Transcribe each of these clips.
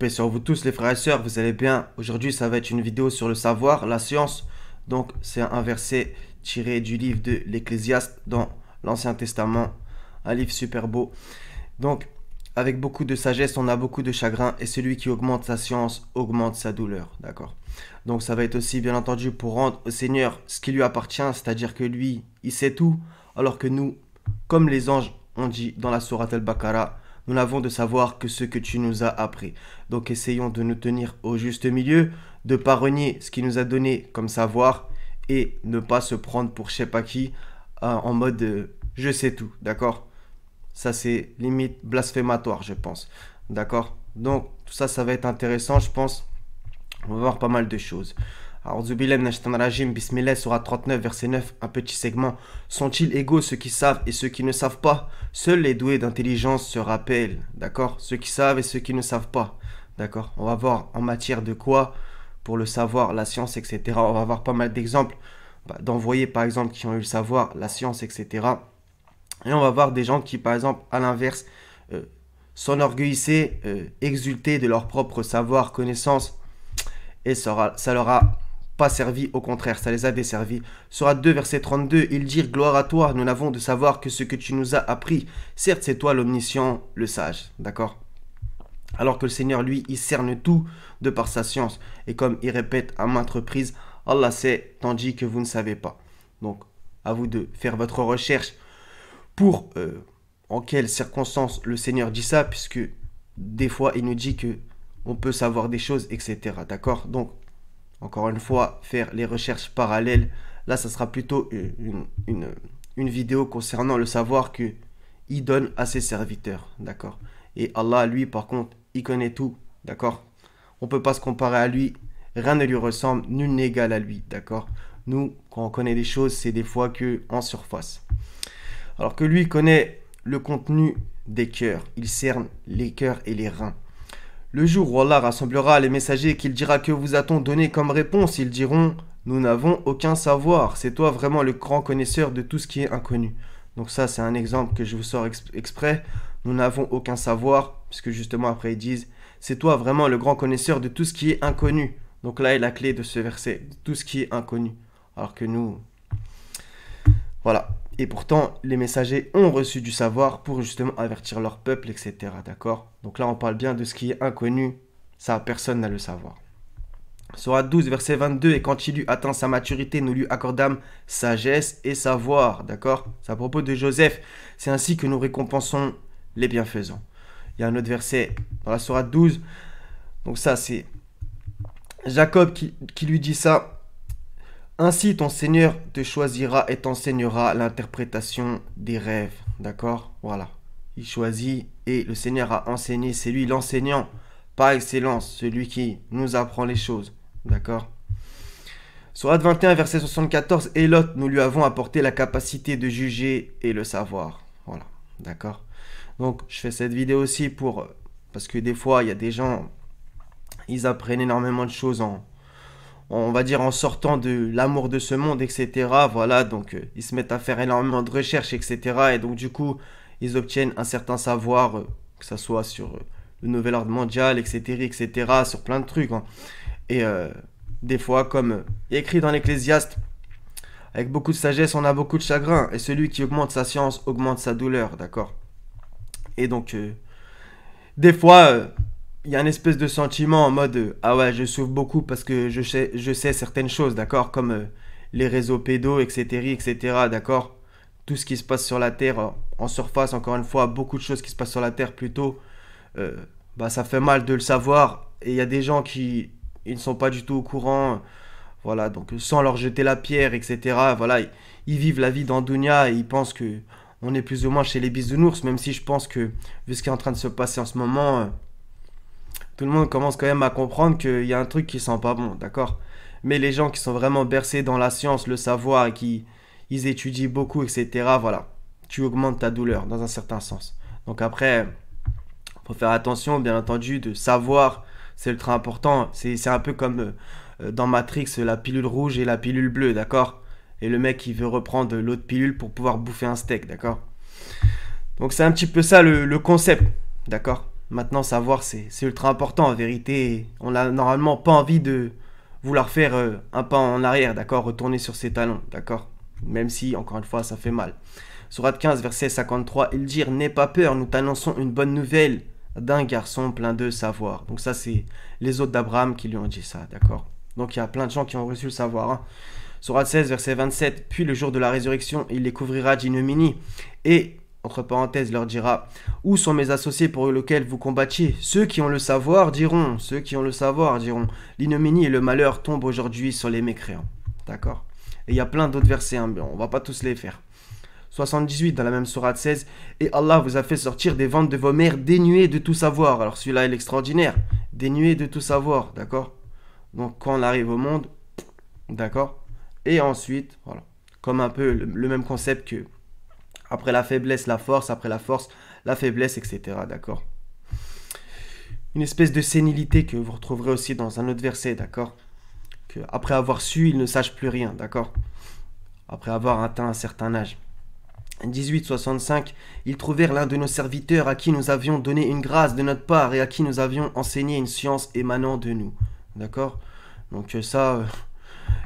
Paix sur vous tous les frères et sœurs, vous allez bien? Aujourd'hui ça va être une vidéo sur le savoir, la science. Donc c'est un verset tiré du livre de l'Ecclésiaste dans l'Ancien Testament. Un livre super beau. Donc avec beaucoup de sagesse on a beaucoup de chagrin et celui qui augmente sa science augmente sa douleur. D'accord? Donc ça va être aussi bien entendu pour rendre au Seigneur ce qui lui appartient, c'est-à-dire que lui il sait tout, alors que nous, comme les anges ont dit dans la sourate Al-Baqarah, nous n'avons de savoir que ce que tu nous as appris. Donc essayons de nous tenir au juste milieu, de ne pas renier ce qu'il nous a donné comme savoir et ne pas se prendre pour je sais pas qui en mode je sais tout, d'accord? Ça c'est limite blasphématoire je pense, d'accord? Donc tout ça, ça va être intéressant je pense, on va voir pas mal de choses. Alors, Bismillah, Surah 39, verset 9, un petit segment. Sont-ils égaux ceux qui savent et ceux qui ne savent pas? Seuls les doués d'intelligence se rappellent, d'accord? Ceux qui savent et ceux qui ne savent pas, d'accord? On va voir en matière de quoi, pour le savoir, la science, etc. On va voir pas mal d'exemples d'envoyés, par exemple, qui ont eu le savoir, la science, etc. Et on va voir des gens qui, par exemple, à l'inverse, s'enorgueillissaient, exultaient de leur propre savoir, connaissance, et ça leur a pas servi, au contraire, ça les a desservis. Surah 2, verset 32, ils dirent gloire à toi, nous n'avons de savoir que ce que tu nous as appris. Certes, c'est toi l'omniscient, le sage, d'accord? Alors que le Seigneur, lui, il cerne tout de par sa science. Et comme il répète à maintes reprises, Allah sait, tandis que vous ne savez pas. Donc, à vous de faire votre recherche pour en quelles circonstances le Seigneur dit ça, puisque des fois, il nous dit que on peut savoir des choses, etc. D'accord? Donc, encore une fois, faire les recherches parallèles. Là, ça sera plutôt une vidéo concernant le savoir que il donne à ses serviteurs. D'accord? Et Allah, lui, par contre, il connaît tout. D'accord? On ne peut pas se comparer à lui. Rien ne lui ressemble. Nul n'est égal à lui. D'accord? Nous, quand on connaît des choses, c'est des fois que en surface. Alors que lui connaît le contenu des cœurs. Il cerne les cœurs et les reins. Le jour où Allah rassemblera les messagers, qu'il dira que vous a-t-on donné comme réponse, ils diront nous n'avons aucun savoir. C'est toi vraiment le grand connaisseur de tout ce qui est inconnu. Donc ça c'est un exemple que je vous sors exprès. Nous n'avons aucun savoir, puisque justement après ils disent c'est toi vraiment le grand connaisseur de tout ce qui est inconnu. Donc là est la clé de ce verset, tout ce qui est inconnu. Alors que nous, voilà. Et pourtant, les messagers ont reçu du savoir pour justement avertir leur peuple, etc. D'accord? Donc là, on parle bien de ce qui est inconnu. Ça, personne n'a le savoir. Surah 12, verset 22. Et quand il eut atteint sa maturité, nous lui accordâmes sagesse et savoir. D'accord? C'est à propos de Joseph. C'est ainsi que nous récompensons les bienfaisants. Il y a un autre verset dans la Surah 12. Donc ça, c'est Jacob qui lui dit ça. Ainsi, ton Seigneur te choisira et t'enseignera l'interprétation des rêves. D'accord? Voilà. Il choisit et le Seigneur a enseigné. C'est lui l'enseignant par excellence, celui qui nous apprend les choses. D'accord? Sourate 21, verset 74. Et Lot, nous lui avons apporté la capacité de juger et le savoir. Voilà. D'accord? Donc, je fais cette vidéo aussi parce que des fois, il y a des gens, ils apprennent énormément de choses on va dire en sortant de l'amour de ce monde, etc. Voilà, donc ils se mettent à faire énormément de recherches, etc. Et donc du coup, ils obtiennent un certain savoir, que ce soit sur le nouvel ordre mondial, etc., etc., sur plein de trucs. Hein. Et des fois, comme écrit dans l'Ecclésiaste, avec beaucoup de sagesse, on a beaucoup de chagrin. Et celui qui augmente sa science augmente sa douleur, d'accord? Et donc, des fois... il y a une espèce de sentiment en mode ah ouais, je souffre beaucoup parce que je sais certaines choses, d'accord, comme les réseaux pédos, etc., etc., d'accord, tout ce qui se passe sur la Terre en surface, encore une fois, beaucoup de choses qui se passent sur la Terre plutôt, ça fait mal de le savoir et il y a des gens qui ils ne sont pas du tout au courant, voilà, donc sans leur jeter la pierre, etc., voilà, ils vivent la vie dans Dunya et ils pensent que on est plus ou moins chez les bisounours, même si je pense que vu ce qui est en train de se passer en ce moment, tout le monde commence quand même à comprendre qu'il y a un truc qui sent pas bon, d'accord? Mais les gens qui sont vraiment bercés dans la science, le savoir, et qui ils étudient beaucoup, etc., voilà, tu augmentes ta douleur dans un certain sens. Donc après, faut faire attention, bien entendu, de savoir, c'est ultra important. C'est un peu comme dans Matrix, la pilule rouge et la pilule bleue, d'accord? Et le mec, il veut reprendre l'autre pilule pour pouvoir bouffer un steak, d'accord? Donc c'est un petit peu ça le concept, d'accord? Maintenant, savoir, c'est ultra important en vérité. On n'a normalement pas envie de vouloir faire un pas en arrière, d'accord? Retourner sur ses talons, d'accord? Même si, encore une fois, ça fait mal. Sourate 15, verset 53, il dit: n'aie pas peur, nous t'annonçons une bonne nouvelle d'un garçon plein de savoir. Donc ça, c'est les hôtes d'Abraham qui lui ont dit ça, d'accord? Donc il y a plein de gens qui ont reçu le savoir. Hein. Sourate 16, verset 27, puis le jour de la résurrection, il les couvrira d'ignominie et, entre parenthèses, leur dira: où sont mes associés pour lesquels vous combattiez? Ceux qui ont le savoir diront, l'ignominie et le malheur tombent aujourd'hui sur les mécréants. D'accord? Et il y a plein d'autres versets, hein, mais on va pas tous les faire. 78 dans la même sourate 16, et Allah vous a fait sortir des ventres de vos mères dénuées de tout savoir. Alors celui-là est extraordinaire, dénué de tout savoir, d'accord? Donc quand on arrive au monde, d'accord? Et ensuite, voilà, comme un peu le même concept que après la faiblesse, la force, après la force, la faiblesse, etc., d'accord? Une espèce de sénilité que vous retrouverez aussi dans un autre verset, d'accord? Que après avoir su, ils ne sachent plus rien, d'accord? Après avoir atteint un certain âge. 1865, ils trouvèrent l'un de nos serviteurs à qui nous avions donné une grâce de notre part et à qui nous avions enseigné une science émanant de nous. D'accord? Donc ça,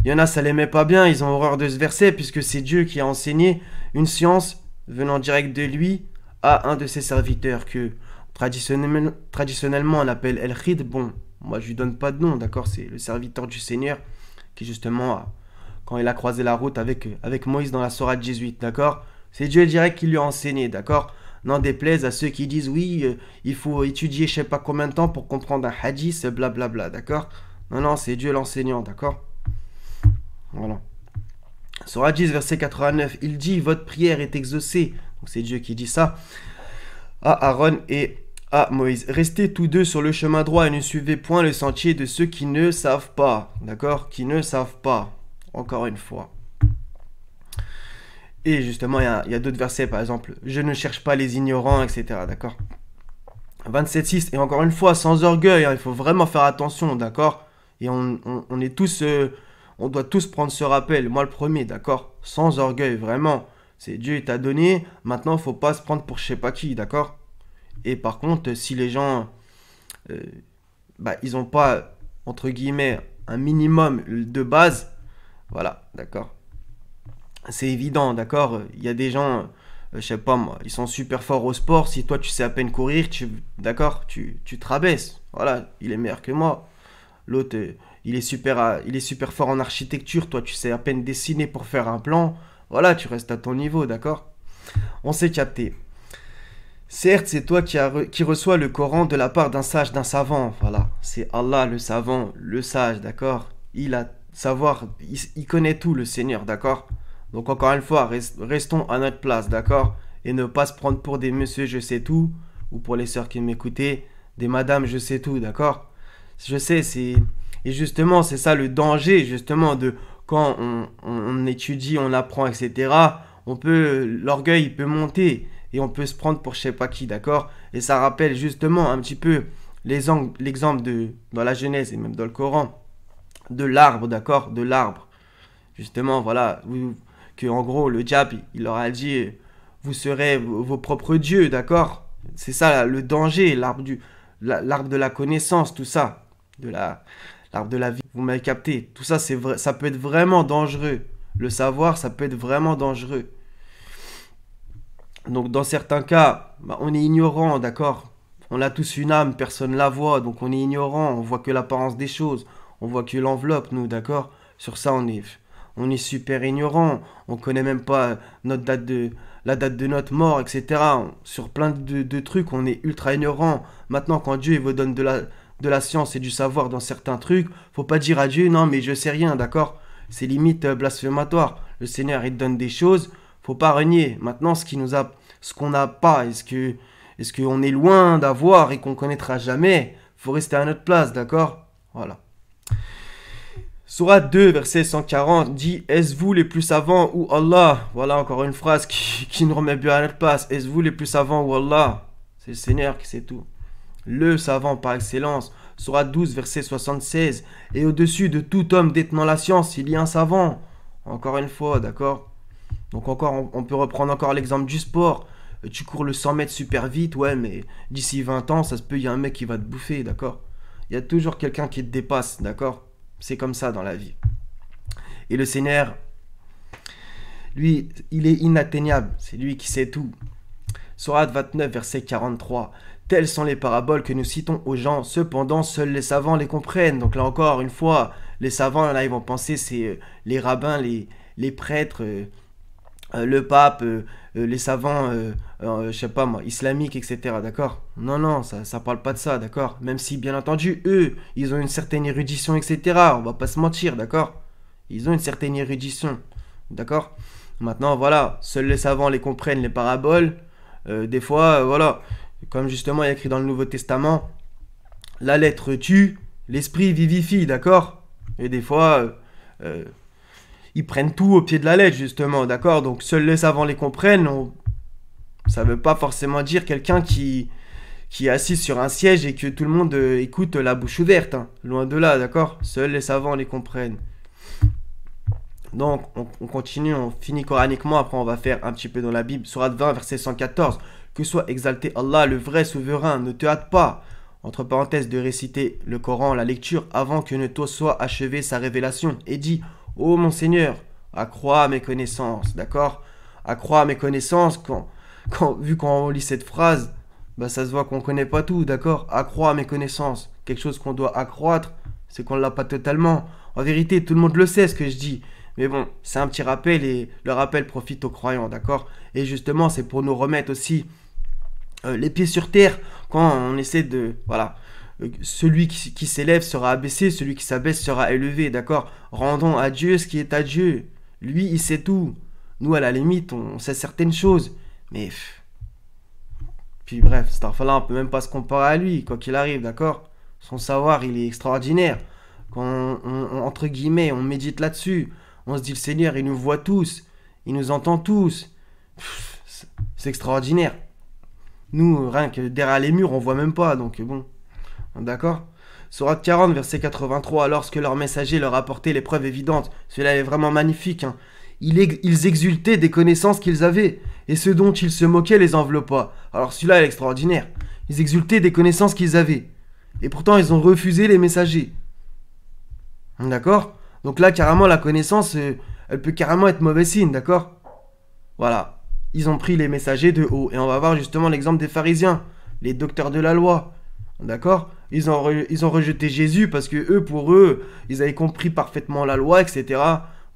il y en a, ça l'aimait pas bien, ils ont horreur de ce verset puisque c'est Dieu qui a enseigné une science venant direct de lui à un de ses serviteurs que traditionnellement on appelle El-Khid. Bon, moi je lui donne pas de nom, d'accord? C'est le serviteur du Seigneur qui justement, quand il a croisé la route avec Moïse dans la sourate 18, d'accord? C'est Dieu direct qui lui a enseigné, d'accord? N'en déplaise à ceux qui disent oui, il faut étudier je sais pas combien de temps pour comprendre un hadith, blablabla, d'accord? Non, c'est Dieu l'enseignant, d'accord? Voilà. Sourate 10, verset 89, il dit: votre prière est exaucée. Donc c'est Dieu qui dit ça à Aaron et à Moïse. Restez tous deux sur le chemin droit et ne suivez point le sentier de ceux qui ne savent pas, d'accord? Qui ne savent pas, encore une fois. Et justement, il y a d'autres versets, par exemple, je ne cherche pas les ignorants, etc. D'accord? 27.6, et encore une fois, sans orgueil, hein, il faut vraiment faire attention, d'accord? Et on est tous, on doit tous prendre ce rappel, moi le premier, d'accord? Sans orgueil, vraiment. C'est Dieu t'a donné, maintenant il ne faut pas se prendre pour je sais pas qui, d'accord? Et par contre, si les gens, ils n'ont pas, entre guillemets, un minimum de base, voilà, d'accord? C'est évident, d'accord? Il y a des gens, je sais pas moi, ils sont super forts au sport. Si toi tu sais à peine courir, d'accord? Tu te rabaisses. Voilà, il est meilleur que moi. L'autre, il est super fort en architecture. Toi, tu sais à peine dessiner pour faire un plan. Voilà, tu restes à ton niveau, d'accord? On s'est capté. Certes, c'est toi qui reçois le Coran de la part d'un sage, d'un savant. Voilà, c'est Allah le savant, le sage, d'accord? Il a savoir, il connaît tout, le Seigneur, d'accord? Donc encore une fois, restons à notre place, d'accord? Et ne pas se prendre pour des messieurs je sais tout, ou pour les sœurs qui m'écoutaient, des madames je sais tout, d'accord? Je sais, et justement, c'est ça le danger, justement, de quand on étudie, on apprend, etc. L'orgueil peut monter, et on peut se prendre pour je sais pas qui, d'accord? Et ça rappelle justement un petit peu l'exemple dans la Genèse, et même dans le Coran, de l'arbre, d'accord? De l'arbre. Justement, voilà, que en gros le diable il leur a dit vous serez vos propres dieux, d'accord? C'est ça le danger, l'arbre de la connaissance, tout ça, l'arbre de la vie. Vous m'avez capté? Tout ça c'est vrai, ça peut être vraiment dangereux. Le savoir, ça peut être vraiment dangereux. Donc dans certains cas, on est ignorant, d'accord? On a tous une âme, personne la voit, donc on est ignorant, on voit que l'apparence des choses, on voit que l'enveloppe, nous, d'accord? Sur ça on est super ignorant, on connaît même pas la date de notre mort, etc. Sur plein de trucs, on est ultra ignorant. Maintenant, quand Dieu vous donne de la science et du savoir dans certains trucs, faut pas dire à Dieu, non mais je sais rien, d'accord? C'est limite blasphématoire. Le Seigneur, il te donne des choses, faut pas renier. Maintenant, ce qu'on n'a pas, est-ce qu'on est loin d'avoir et qu'on connaîtra jamais, faut rester à notre place, d'accord? Voilà. Sourate 2, verset 140 dit: est-ce vous les plus savants ou Allah? Voilà encore une phrase qui nous remet bien à notre place. Est-ce vous les plus savants ou Allah? C'est le Seigneur qui sait tout. Le savant par excellence. Sourate 12, verset 76. Et au-dessus de tout homme détenant la science, il y a un savant. Encore une fois, d'accord? Donc encore, on peut reprendre encore l'exemple du sport. tu cours le 100 mètres super vite, ouais, mais d'ici 20 ans, ça se peut, il y a un mec qui va te bouffer, d'accord? Il y a toujours quelqu'un qui te dépasse, d'accord? C'est comme ça dans la vie. Et le Seigneur, lui, il est inatteignable, c'est lui qui sait tout. Sourate 29, verset 43. Telles sont les paraboles que nous citons aux gens, cependant seuls les savants les comprennent. Donc là encore, une fois, les savants, là, ils vont penser, c'est les rabbins, les prêtres, le pape, les savants, je sais pas moi, islamiques, etc. D'accord? Non, non, ça parle pas de ça, d'accord? Même si, bien entendu, eux, ils ont une certaine érudition, etc. On va pas se mentir, d'accord? Ils ont une certaine érudition, d'accord? Maintenant, voilà, seuls les savants les comprennent, les paraboles. Des fois, voilà, comme justement il y a écrit dans le Nouveau Testament, la lettre tue, l'esprit vivifie, d'accord? Et des fois, ils prennent tout au pied de la lettre, justement, d'accord? Donc seuls les savants les comprennent. Ça ne veut pas forcément dire quelqu'un qui est assis sur un siège et que tout le monde écoute la bouche ouverte, hein. Loin de là, d'accord? Seuls les savants les comprennent. Donc, on continue, on finit coraniquement, après on va faire un petit peu dans la Bible. Sourate 20, verset 114. Que soit exalté Allah, le vrai souverain, ne te hâte pas, entre parenthèses, de réciter le Coran, la lecture, avant que ne te soit achevée sa révélation. Et dis, ô mon Seigneur, accrois à mes connaissances, d'accord? Accrois à mes connaissances, vu qu'on lit cette phrase, bah ça se voit qu'on ne connaît pas tout, d'accord? Accrois à mes connaissances. Quelque chose qu'on doit accroître, c'est qu'on ne l'a pas totalement. En vérité, tout le monde le sait ce que je dis. Mais bon, c'est un petit rappel et le rappel profite aux croyants, d'accord? Et justement, c'est pour nous remettre aussi les pieds sur terre quand on essaie de... Voilà, celui qui s'élève sera abaissé, celui qui s'abaisse sera élevé, d'accord? Rendons à Dieu ce qui est à Dieu. Lui, il sait tout. Nous, à la limite, on sait certaines choses. Mais... Puis bref, cet enfant-là, on peut même pas se comparer à lui, quoi qu'il arrive, d'accord? Son savoir, il est extraordinaire. Quand entre guillemets, on médite là-dessus, on se dit le Seigneur, il nous voit tous, il nous entend tous. C'est extraordinaire. Nous, rien que derrière les murs, on voit même pas, donc bon. D'accord? Sourate 40, verset 83. Lorsque leur messager leur apportait les preuves évidentes, cela est vraiment magnifique, hein. Ils exultaient des connaissances qu'ils avaient, et ce dont ils se moquaient les enveloppa. Alors celui-là est extraordinaire. Ils exultaient des connaissances qu'ils avaient, et pourtant ils ont refusé les messagers. D'accord? Donc là, carrément, la connaissance, elle peut carrément être mauvais signe, d'accord? Voilà. Ils ont pris les messagers de haut. Et on va voir justement l'exemple des pharisiens, les docteurs de la loi. D'accord? Ils ont rejeté Jésus parce que eux, pour eux, ils avaient compris parfaitement la loi, etc.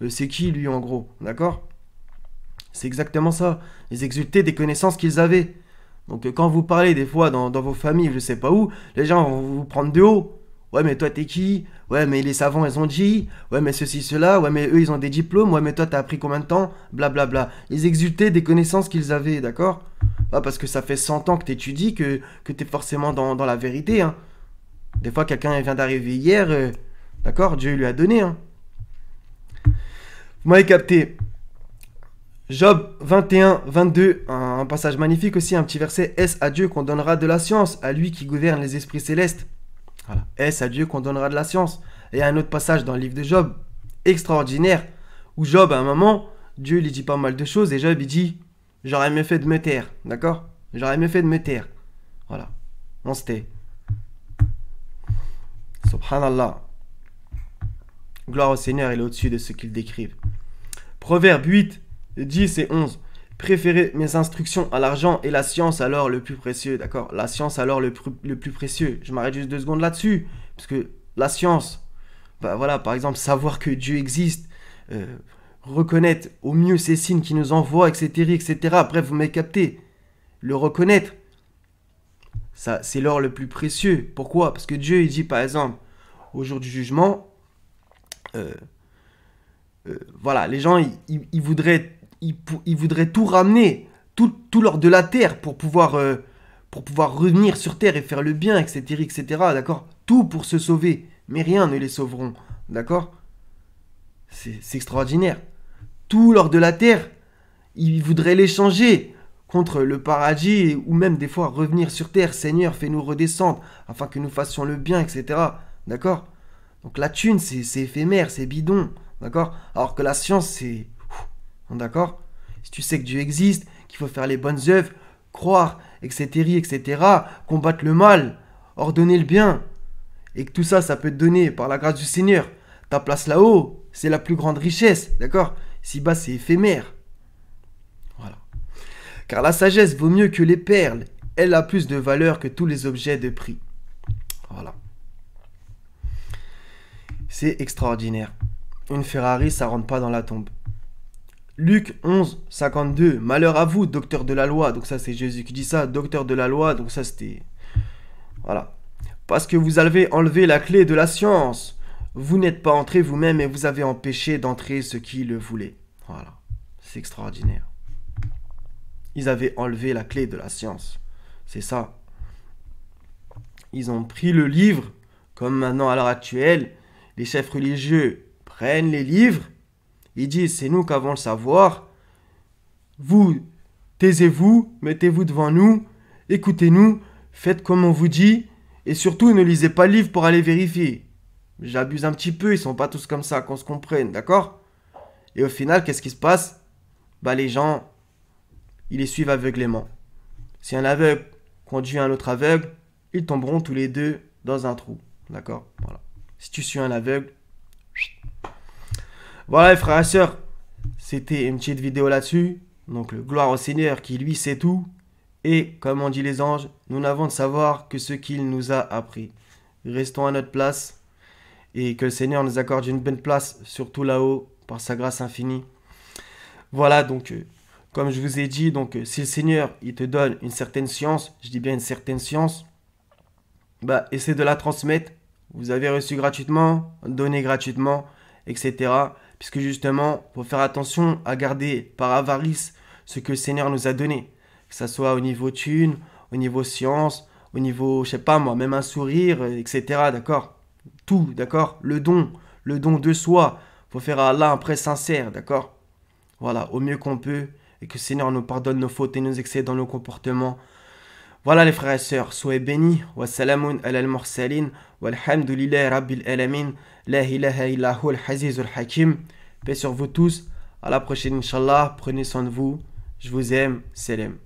C'est qui, lui, en gros? D'accord? C'est exactement ça. Ils exultaient des connaissances qu'ils avaient. Donc quand vous parlez des fois dans vos familles, je sais pas où, les gens vont vous prendre de haut. Ouais, mais toi, t'es qui? Ouais, mais les savants, ils ont dit. Ouais, mais ceci, cela. Ouais, mais eux, ils ont des diplômes. Ouais, mais toi, t'as appris combien de temps? Blablabla. Bla, bla. Ils exultaient des connaissances qu'ils avaient, d'accord? Pas parce que ça fait 100 ans que t'étudies que t'es forcément dans la vérité, hein. Des fois, quelqu'un vient d'arriver hier, d'accord? Dieu lui a donné, hein. Vous m'avez capté. Job 21, 22, un passage magnifique aussi, un petit verset. Est-ce à Dieu qu'on donnera de la science, à lui qui gouverne les esprits célestes? Voilà. Est-ce à Dieu qu'on donnera de la science? Et il y a un autre passage dans le livre de Job, extraordinaire, où Job, à un moment, Dieu lui dit pas mal de choses, et Job, il dit, j'aurais mieux fait de me taire, d'accord? J'aurais mieux fait de me taire. Voilà, on se tait. Subhanallah. Gloire au Seigneur, il est au-dessus de ce qu'ils décrivent. Proverbe 8, 10 et 11. Préférez mes instructions à l'argent et la science alors le plus précieux, d'accord? La science alors le plus précieux. Je m'arrête juste 2 secondes là-dessus, parce que la science, bah voilà, par exemple, savoir que Dieu existe, reconnaître au mieux ces signes qu'il nous envoie, etc., etc. Bref, vous m'avez capté. Le reconnaître, ça, c'est l'or le plus précieux. Pourquoi? Parce que Dieu, il dit, par exemple, au jour du jugement, voilà, les gens, ils voudraient tout ramener, tout l'or de la terre pour pouvoir revenir sur terre et faire le bien, etc., etc., d'accord? Tout pour se sauver, mais rien ne les sauveront, d'accord? C'est extraordinaire. Tout l'or de la terre, ils voudraient l'échanger contre le paradis ou même des fois revenir sur terre. Seigneur, fais-nous redescendre afin que nous fassions le bien, etc., d'accord? Donc la thune, c'est éphémère, c'est bidon, d'accord? Alors que la science, c'est... D'accord? Si tu sais que Dieu existe, qu'il faut faire les bonnes œuvres, croire, etc., combattre le mal, ordonner le bien, et que tout ça, ça peut te donner, par la grâce du Seigneur, ta place là-haut, c'est la plus grande richesse, d'accord? Si-bas, c'est éphémère. Voilà. Car la sagesse vaut mieux que les perles, elle a plus de valeur que tous les objets de prix. Voilà. C'est extraordinaire. Une Ferrari, ça rentre pas dans la tombe. Luc 11, 52. Malheur à vous, docteur de la loi. Donc ça, c'est Jésus qui dit ça. Docteur de la loi. Donc ça, c'était... Voilà. Parce que vous avez enlevé la clé de la science. Vous n'êtes pas entré vous-même et vous avez empêché d'entrer ceux qui le voulaient. Voilà. C'est extraordinaire. Ils avaient enlevé la clé de la science. C'est ça. Ils ont pris le livre, comme maintenant à l'heure actuelle, les chefs religieux prennent les livres, ils disent c'est nous qui avons le savoir, vous, taisez-vous, mettez-vous devant nous, écoutez-nous, faites comme on vous dit, et surtout ne lisez pas le livre pour aller vérifier. J'abuse un petit peu, ils sont pas tous comme ça, qu'on se comprenne, d'accord? Et au final, qu'est-ce qui se passe? Bah les gens, ils les suivent aveuglément. Si un aveugle conduit un autre aveugle, ils tomberont tous les deux dans un trou, d'accord? Voilà. Si tu suis un aveugle, voilà les frères et sœurs, c'était une petite vidéo là-dessus. Donc gloire au Seigneur qui lui sait tout. Et comme on dit les anges, nous n'avons de savoir que ce qu'il nous a appris. Restons à notre place et que le Seigneur nous accorde une bonne place, surtout là-haut, par sa grâce infinie. Voilà donc, comme je vous ai dit, donc si le Seigneur il te donne une certaine science, je dis bien une certaine science, bah essaie de la transmettre. Vous avez reçu gratuitement, donné gratuitement, etc. Puisque justement, il faut faire attention à garder par avarice ce que le Seigneur nous a donné. Que ce soit au niveau thune, au niveau science, au niveau, je sais pas moi, même un sourire, etc. D'accord? Tout, d'accord? Le don de soi. Il faut faire à Allah un prêt sincère, d'accord? Voilà, au mieux qu'on peut. Et que le Seigneur nous pardonne nos fautes et nos excès dans nos comportements. Voilà les frères et sœurs, soyez bénis. Wassalamun ala al-mursalin. Walhamdulillahi rabbil alamin. La ilaha illa hu al-hazizul hakim. Paix sur vous tous. À la prochaine, Inch'Allah. Prenez soin de vous. Je vous aime. Salam.